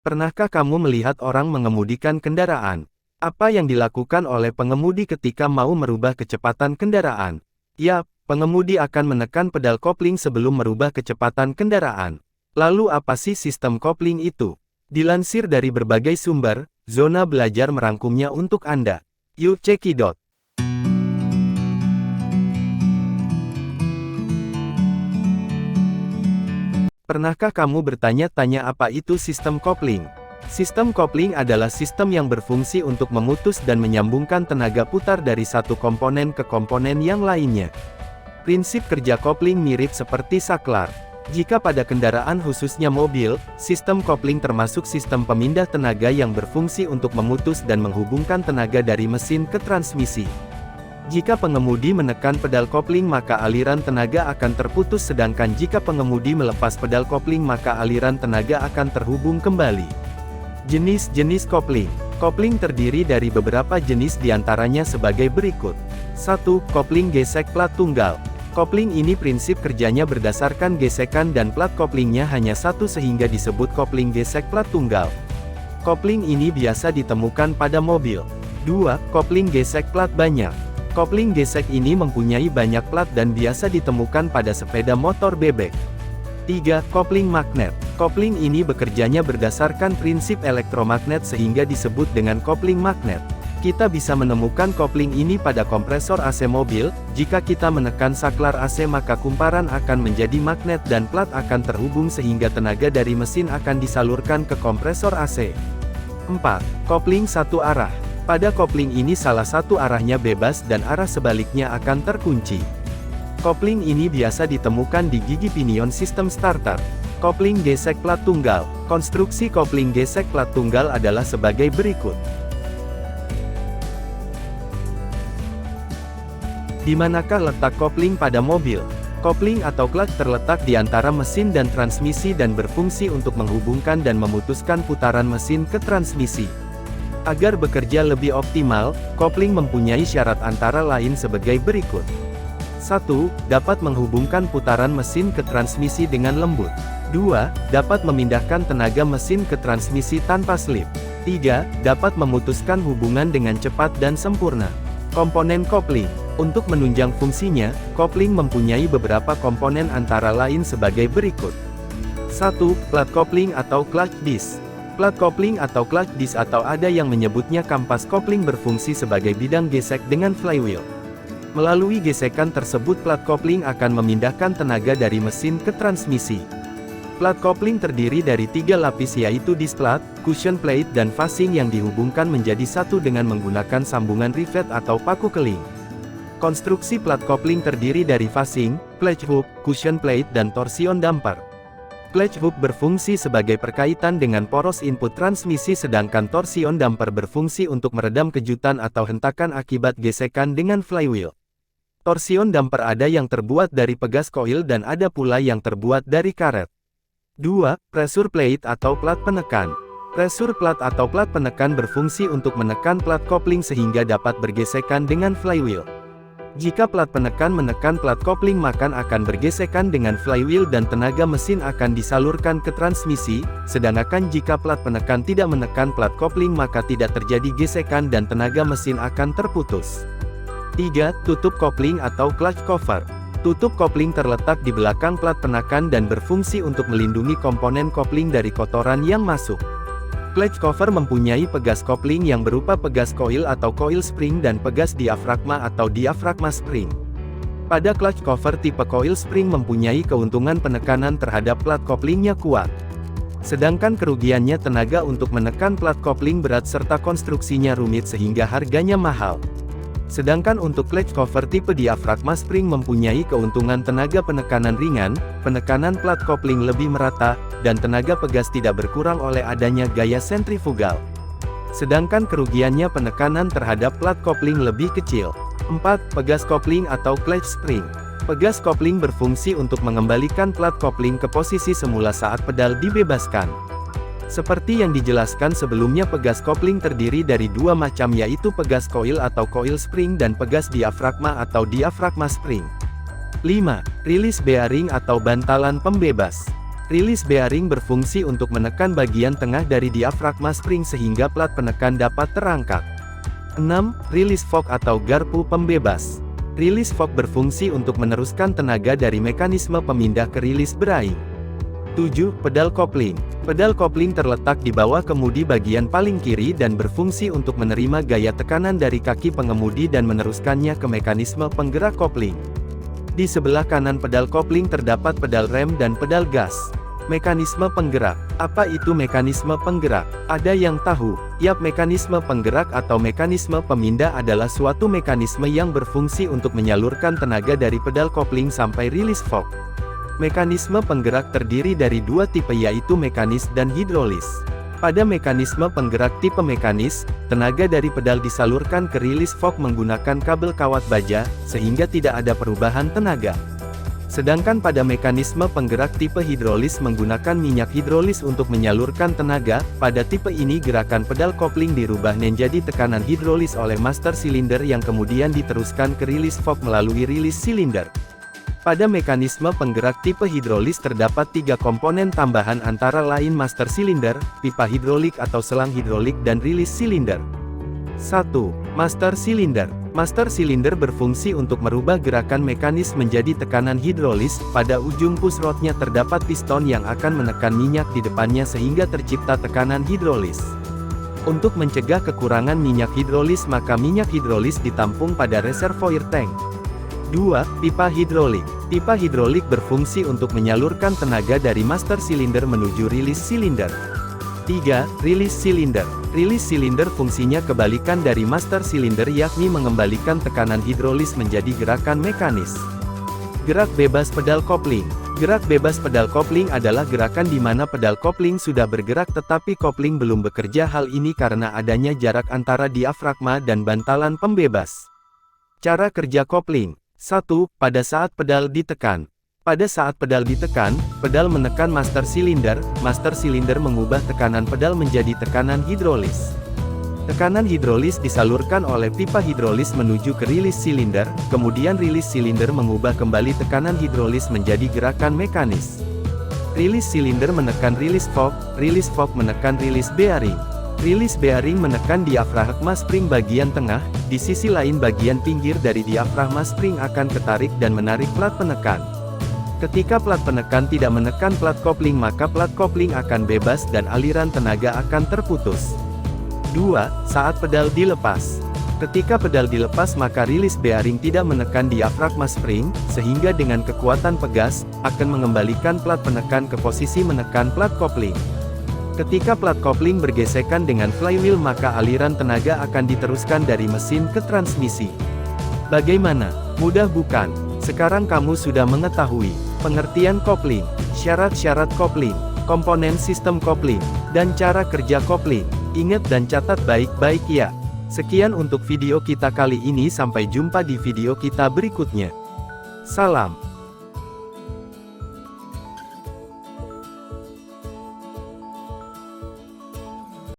Pernahkah kamu melihat orang mengemudikan kendaraan? Apa yang dilakukan oleh pengemudi ketika mau merubah kecepatan kendaraan? Ya, pengemudi akan menekan pedal kopling sebelum merubah kecepatan kendaraan. Lalu apa sih sistem kopling itu? Dilansir dari berbagai sumber, Zona Belajar merangkumnya untuk Anda. Yuk cekidot! Pernahkah kamu bertanya-tanya apa itu sistem kopling? Sistem kopling adalah sistem yang berfungsi untuk memutus dan menyambungkan tenaga putar dari satu komponen ke komponen yang lainnya. Prinsip kerja kopling mirip seperti saklar. Jika pada kendaraan khususnya mobil, sistem kopling termasuk sistem pemindah tenaga yang berfungsi untuk memutus dan menghubungkan tenaga dari mesin ke transmisi. Jika pengemudi menekan pedal kopling maka aliran tenaga akan terputus, sedangkan jika pengemudi melepas pedal kopling maka aliran tenaga akan terhubung kembali. Jenis-jenis kopling. Kopling terdiri dari beberapa jenis diantaranya sebagai berikut. 1. Kopling gesek plat tunggal. Kopling ini prinsip kerjanya berdasarkan gesekan dan plat koplingnya hanya satu sehingga disebut kopling gesek plat tunggal. Kopling ini biasa ditemukan pada mobil. 2. Kopling gesek plat banyak. Kopling gesek ini mempunyai banyak plat dan biasa ditemukan pada sepeda motor bebek. 3. Kopling magnet. Kopling ini bekerjanya berdasarkan prinsip elektromagnet sehingga disebut dengan kopling magnet. Kita bisa menemukan kopling ini pada kompresor AC mobil. Jika kita menekan saklar AC maka kumparan akan menjadi magnet dan plat akan terhubung sehingga tenaga dari mesin akan disalurkan ke kompresor AC. 4. Kopling satu arah. Pada kopling ini salah satu arahnya bebas dan arah sebaliknya akan terkunci. Kopling ini biasa ditemukan di gigi pinion sistem starter. Kopling gesek plat tunggal. Konstruksi kopling gesek plat tunggal adalah sebagai berikut. Di manakah letak kopling pada mobil? Kopling atau clutch terletak di antara mesin dan transmisi dan berfungsi untuk menghubungkan dan memutuskan putaran mesin ke transmisi. Agar bekerja lebih optimal, kopling mempunyai syarat antara lain sebagai berikut. 1. Dapat menghubungkan putaran mesin ke transmisi dengan lembut. 2. Dapat memindahkan tenaga mesin ke transmisi tanpa slip. 3. Dapat memutuskan hubungan dengan cepat dan sempurna. Komponen kopling. Untuk menunjang fungsinya, kopling mempunyai beberapa komponen antara lain sebagai berikut. 1. Plat kopling atau clutch disc. Plat kopling atau clutch disc atau ada yang menyebutnya kampas kopling berfungsi sebagai bidang gesek dengan flywheel. Melalui gesekan tersebut plat kopling akan memindahkan tenaga dari mesin ke transmisi. Plat kopling terdiri dari 3 lapis yaitu disc plat, cushion plate dan fasing yang dihubungkan menjadi satu dengan menggunakan sambungan rivet atau paku keling. Konstruksi plat kopling terdiri dari fasing, clutch hook, cushion plate dan torsion damper. Clutch hook berfungsi sebagai perkaitan dengan poros input transmisi sedangkan torsion damper berfungsi untuk meredam kejutan atau hentakan akibat gesekan dengan flywheel. Torsion damper ada yang terbuat dari pegas koil dan ada pula yang terbuat dari karet. 2. Pressure plate atau plat penekan. Pressure plate atau plat penekan berfungsi untuk menekan plat kopling sehingga dapat bergesekan dengan flywheel. Jika plat penekan menekan plat kopling maka akan bergesekan dengan flywheel dan tenaga mesin akan disalurkan ke transmisi, sedangkan jika plat penekan tidak menekan plat kopling maka tidak terjadi gesekan dan tenaga mesin akan terputus. 3. Tutup kopling atau clutch cover. Tutup kopling terletak di belakang plat penekan dan berfungsi untuk melindungi komponen kopling dari kotoran yang masuk. Clutch cover mempunyai pegas kopling yang berupa pegas koil atau coil spring dan pegas diafragma atau diafragma spring. Pada clutch cover tipe coil spring mempunyai keuntungan penekanan terhadap plat koplingnya kuat. Sedangkan kerugiannya tenaga untuk menekan plat kopling berat serta konstruksinya rumit sehingga harganya mahal. Sedangkan untuk clutch cover tipe diafragma spring mempunyai keuntungan tenaga penekanan ringan, penekanan plat kopling lebih merata, dan tenaga pegas tidak berkurang oleh adanya gaya sentrifugal. Sedangkan kerugiannya penekanan terhadap plat kopling lebih kecil. 4. Pegas kopling atau clutch spring. Pegas kopling berfungsi untuk mengembalikan plat kopling ke posisi semula saat pedal dibebaskan. Seperti yang dijelaskan sebelumnya pegas kopling terdiri dari 2 macam yaitu pegas koil atau coil spring dan pegas diafragma atau diafragma spring. 5. Rilis bearing atau bantalan pembebas. Release bearing berfungsi untuk menekan bagian tengah dari diafragma spring sehingga plat penekan dapat terangkat. 6. Release fork atau garpu pembebas. Release fork berfungsi untuk meneruskan tenaga dari mekanisme pemindah ke release bearing. 7. Pedal kopling. Pedal kopling terletak di bawah kemudi bagian paling kiri dan berfungsi untuk menerima gaya tekanan dari kaki pengemudi dan meneruskannya ke mekanisme penggerak kopling. Di sebelah kanan pedal kopling terdapat pedal rem dan pedal gas. Mekanisme penggerak. Apa itu mekanisme penggerak? Ada yang tahu? Yap, mekanisme penggerak atau mekanisme pemindah adalah suatu mekanisme yang berfungsi untuk menyalurkan tenaga dari pedal kopling sampai release fork. Mekanisme penggerak terdiri dari dua tipe, yaitu mekanis dan hidrolis. Pada mekanisme penggerak tipe mekanis, tenaga dari pedal disalurkan ke release fork menggunakan kabel kawat baja, sehingga tidak ada perubahan tenaga. Sedangkan pada mekanisme penggerak tipe hidrolis menggunakan minyak hidrolis untuk menyalurkan tenaga. Pada tipe ini gerakan pedal kopling dirubah menjadi tekanan hidrolis oleh master silinder yang kemudian diteruskan ke release fork melalui release silinder. Pada mekanisme penggerak tipe hidrolis terdapat tiga komponen tambahan antara lain master silinder, pipa hidrolik atau selang hidrolik dan release silinder. 1. Master silinder. Master silinder berfungsi untuk merubah gerakan mekanis menjadi tekanan hidrolis. Pada ujung push rodnya terdapat piston yang akan menekan minyak di depannya sehingga tercipta tekanan hidrolis. Untuk mencegah kekurangan minyak hidrolis, maka minyak hidrolis ditampung pada reservoir tank. 2. Pipa hidrolik. Pipa hidrolik berfungsi untuk menyalurkan tenaga dari master silinder menuju release silinder. 3. Release silinder. Release silinder fungsinya kebalikan dari master silinder, yakni mengembalikan tekanan hidrolis menjadi gerakan mekanis. Gerak bebas pedal kopling. Gerak bebas pedal kopling adalah gerakan di mana pedal kopling sudah bergerak tetapi kopling belum bekerja. Hal ini karena adanya jarak antara diafragma dan bantalan pembebas. Cara kerja kopling. 1. Pada saat pedal ditekan. Pada saat pedal ditekan, pedal menekan master silinder mengubah tekanan pedal menjadi tekanan hidrolis. Tekanan hidrolis disalurkan oleh pipa hidrolis menuju ke release silinder, kemudian release silinder mengubah kembali tekanan hidrolis menjadi gerakan mekanis. Release silinder menekan release fork menekan release bearing. Release bearing menekan diafragma spring bagian tengah, di sisi lain bagian pinggir dari diafragma spring akan ketarik dan menarik plat penekan. Ketika plat penekan tidak menekan plat kopling, maka plat kopling akan bebas dan aliran tenaga akan terputus. 2. Saat pedal dilepas. Ketika pedal dilepas, maka release bearing tidak menekan diafragma spring, sehingga dengan kekuatan pegas, akan mengembalikan plat penekan ke posisi menekan plat kopling. Ketika plat kopling bergesekan dengan flywheel, maka aliran tenaga akan diteruskan dari mesin ke transmisi. Bagaimana? Mudah bukan? Sekarang kamu sudah mengetahui pengertian kopling, syarat-syarat kopling, komponen sistem kopling, dan cara kerja kopling. Ingat dan catat baik-baik ya. Sekian untuk video kita kali ini, sampai jumpa di video kita berikutnya. Salam.